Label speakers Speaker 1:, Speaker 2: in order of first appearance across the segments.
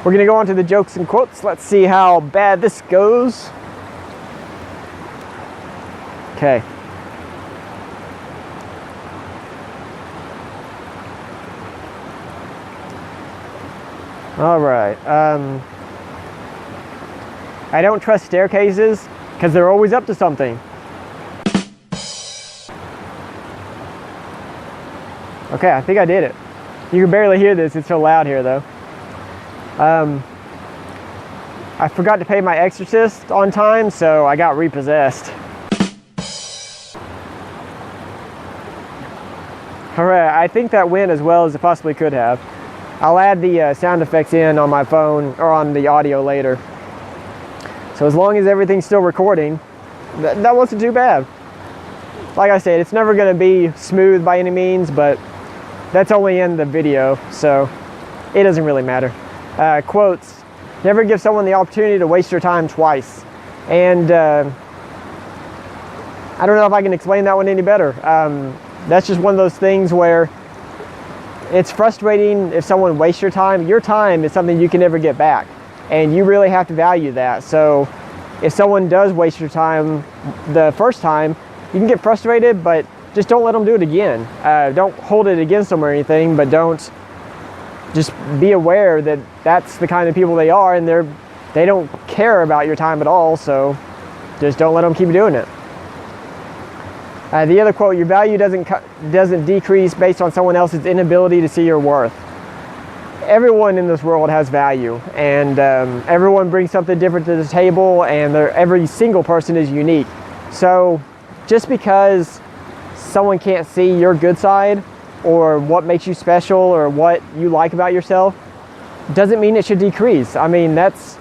Speaker 1: We're gonna go on to the jokes and quotes. Let's see how bad this goes. Okay. All right. I don't trust staircases because they're always up to something. Okay, I think I did it. You can barely hear this, it's so loud here though. I forgot to pay my exorcist on time, so I got repossessed. Alright, I think that went as well as it possibly could have. I'll add the sound effects in on my phone or on the audio later. So as long as everything's still recording, that wasn't too bad. Like I said, it's never going to be smooth by any means, but that's only in the video, so it doesn't really matter. Quotes: never give someone the opportunity to waste your time twice. And I don't know if I can explain that one any better. That's just one of those things where it's frustrating if someone wastes your time. Your time is something you can never get back, and you really have to value that. So if someone does waste your time the first time, you can get frustrated, but just don't let them do it again. Don't hold it against them or anything, but just be aware that that's the kind of people they are, and they don't care about your time at all, so just don't let them keep doing it. The other quote: your value doesn't decrease based on someone else's inability to see your worth. Everyone in this world has value, and everyone brings something different to the table, and every single person is unique. So just because someone can't see your good side or what makes you special or what you like about yourself doesn't mean it should decrease. I mean, there's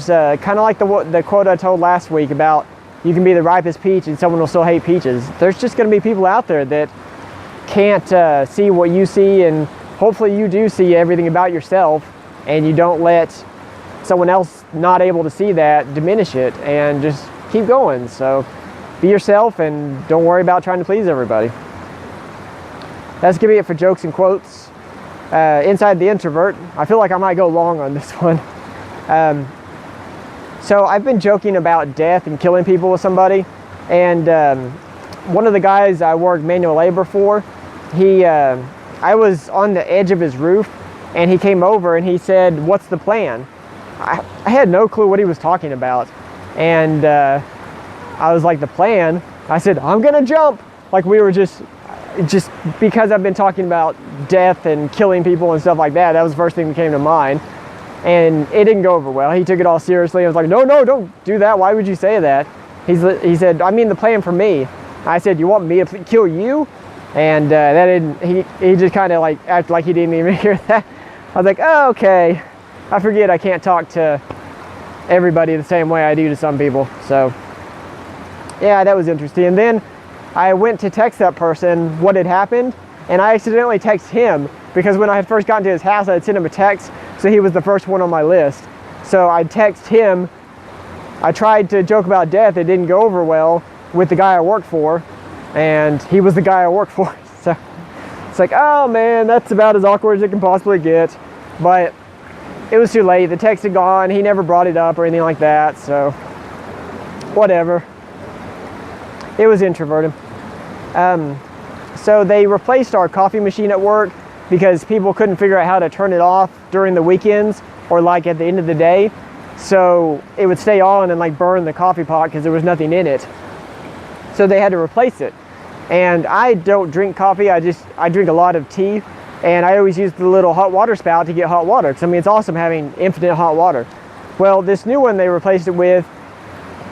Speaker 1: kind of like the quote I told last week about you can be the ripest peach and someone will still hate peaches. There's just going to be people out there that can't see what you see, and hopefully you do see everything about yourself, and you don't let someone else not able to see that diminish it, and just keep going. So be yourself and don't worry about trying to please everybody. That's gonna be it for jokes and quotes. Inside the Introvert. I feel like I might go long on this one. So I've been joking about death and killing people with somebody, and one of the guys I worked manual labor for, I was on the edge of his roof, and he came over and he said, "What's the plan?" I had no clue what he was talking about, and I was like, "The plan?" I said, "I'm gonna jump." Like, we were just because I've been talking about death and killing people and stuff like that, that was the first thing that came to mind. And it didn't go over well. He took it all seriously. I was like, no, don't do that. Why would you say that? He said, "I mean the plan for me." I said, "You want me to kill you?" And that didn't, he just kind of like acted like he didn't even hear that. I was like, "Oh, okay. I forget I can't talk to everybody the same way I do to some people." So yeah, that was interesting. And then I went to text that person what had happened, and I accidentally texted him, because when I had first gotten to his house, I had sent him a text, so he was the first one on my list. So I texted him. I tried to joke about death. It didn't go over well with the guy I worked for, and he was the guy I worked for. So it's like, oh man, that's about as awkward as it can possibly get. But it was too late. The text had gone. He never brought it up or anything like that, so whatever. It was introverted. So they replaced our coffee machine at work because people couldn't figure out how to turn it off during the weekends or like at the end of the day. So it would stay on and like burn the coffee pot because there was nothing in it. So they had to replace it. And I don't drink coffee, I drink a lot of tea, and I always use the little hot water spout to get hot water, because I mean, it's awesome having infinite hot water. Well, this new one they replaced it with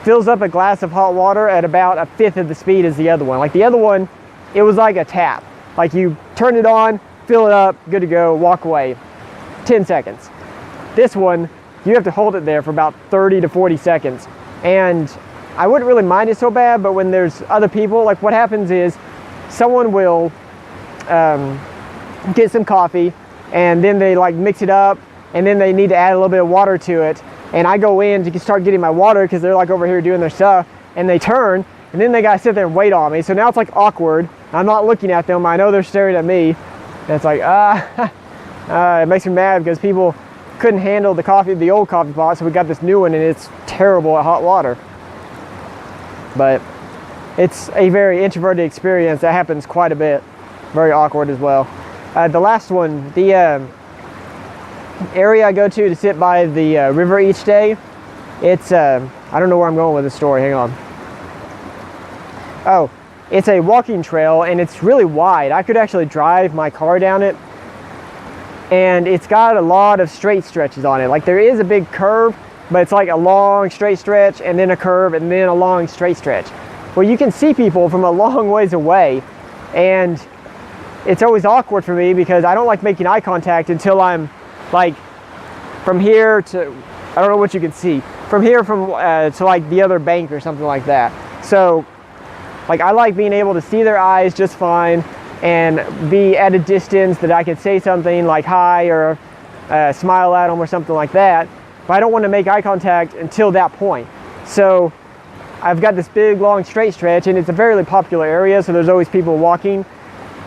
Speaker 1: fills up a glass of hot water at about a fifth of the speed as the other one. Like the other one, it was like a tap. Like you turn it on, fill it up, good to go, walk away. 10 seconds. This one, you have to hold it there for about 30 to 40 seconds. And I wouldn't really mind it so bad, but when there's other people, like what happens is someone will get some coffee, and then they like mix it up, and then they need to add a little bit of water to it. And I go in to start getting my water because they're like over here doing their stuff, and they turn, and then they gotta sit there and wait on me. So now it's like awkward. I'm not looking at them. I know they're staring at me. And it's like, It makes me mad because people couldn't handle the old coffee pot, so we got this new one, and it's terrible at hot water. But it's a very introverted experience that happens quite a bit. Very awkward as well. The last one, the area I go to sit by the river each day, it's, I don't know where I'm going with this story, hang on. Oh, it's a walking trail, and it's really wide. I could actually drive my car down it, and it's got a lot of straight stretches on it. Like, there is a big curve, but it's like a long straight stretch, and then a curve, and then a long straight stretch. Well, you can see people from a long ways away, and it's always awkward for me because I don't like making eye contact until I'm like from here to, I don't know what you can see, from here to like the other bank or something like that. So like, I like being able to see their eyes just fine and be at a distance that I could say something like hi or smile at them or something like that, but I don't want to make eye contact until that point. So I've got this big long straight stretch, and it's a very popular area, so there's always people walking.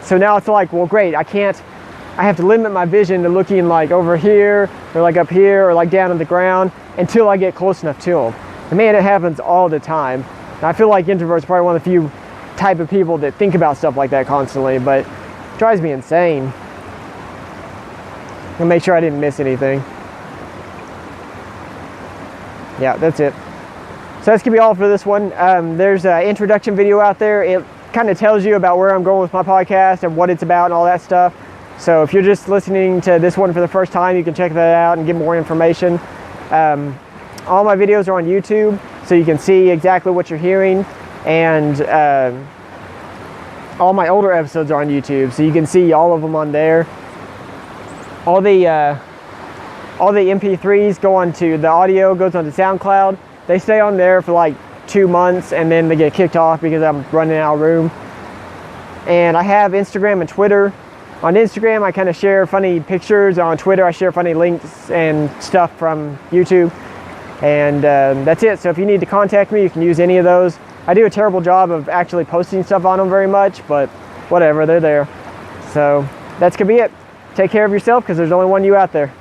Speaker 1: So now it's like, well, great, I have to limit my vision to looking like over here or like up here or like down on the ground until I get close enough to them. And man, it happens all the time. And I feel like introverts are probably one of the few type of people that think about stuff like that constantly, but it drives me insane. I'll make sure I didn't miss anything. Yeah, that's it. So that's gonna be all for this one. There's an introduction video out there. It kind of tells you about where I'm going with my podcast and what it's about and all that stuff. So if you're just listening to this one for the first time, you can check that out and get more information. All my videos are on YouTube, so you can see exactly what you're hearing, and all my older episodes are on YouTube, so you can see all of them on there. All the MP3s go onto, the audio goes onto SoundCloud. They stay on there for like 2 months, and then they get kicked off because I'm running out of room. And I have Instagram and Twitter. On Instagram, I kind of share funny pictures. On Twitter, I share funny links and stuff from YouTube. And that's it. So if you need to contact me, you can use any of those. I do a terrible job of actually posting stuff on them very much, but whatever, they're there. So that's gonna be it. Take care of yourself, because there's only one you out there.